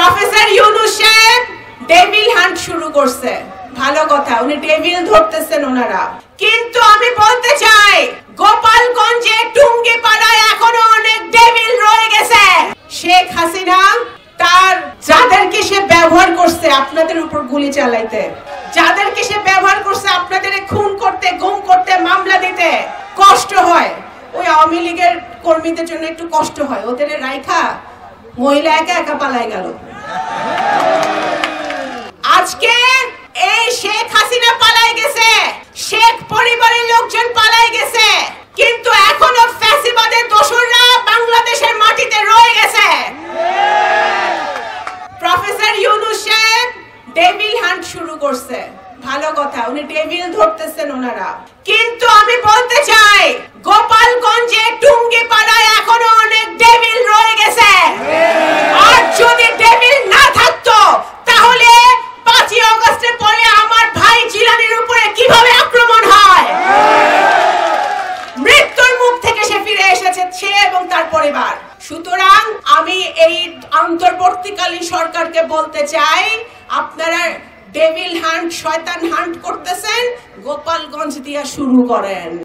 Professor Yunus সাহেব devil hunt শুরু করছে, ভালো কথা, উনি ডেভিল ধরতেছেন ওনারা। কিন্তু আমি বলতে চাই গোপালগঞ্জে টুঙ্গিপাড়ায় এখনো অনেক ডেভিল রয়ে গেছে। শেখ হাসিনা তার যাদেরকে সে ব্যবহার করছে আপনাদের উপর গুলি চালাইতে, যাদেরকে সে ব্যবহার করছে আপনাদের খুন করতে, গুম করতে, মামলা দিতে, কষ্ট হয়। ওই আওয়ামী লীগের কর্মীদের জন্য একটু কষ্ট হয়, ওদের রাইখা মহিলা একা একা পালাই গেল। আজকে এই শেখ হাসিনা পালাই গেছে, শেখ পরিবারের লোকজন পালাই গেছে, কিন্তু এখনো ফ্যাসিবাদের দোসররা বাংলাদেশের মাটিতে রয়ে গেছে। প্রফেসর ইউনূস সাহেব ডেভিল হান্ট শুরু করছে, ভালো কথা, উনি ডেভিল ধরতেছেন ওনারা। কিন্তু আমি বলতে চাই গোপালগঞ্জে টুঙ্গিপাড়ায় এখনো অনেক ডেভিল রয়ে গেছে। আর যদি ডেভিল না থাকতো তাহলে 5ই আগস্টের পরে আমার ভাই জিলানির উপরে কিভাবে আক্রমণ হয়? মৃত্যুর মুখ থেকে সে ফিরে এসেছে, সে এবং তার পরিবার। সুতরাং আমি এই অন্তর্বর্তীকালীন সরকারকে বলতে চাই, আপনারা ডেভিল হান্ট, শয়তান হান্ট করতেছেন, গোপালগঞ্জ দিয়া শুরু করেন।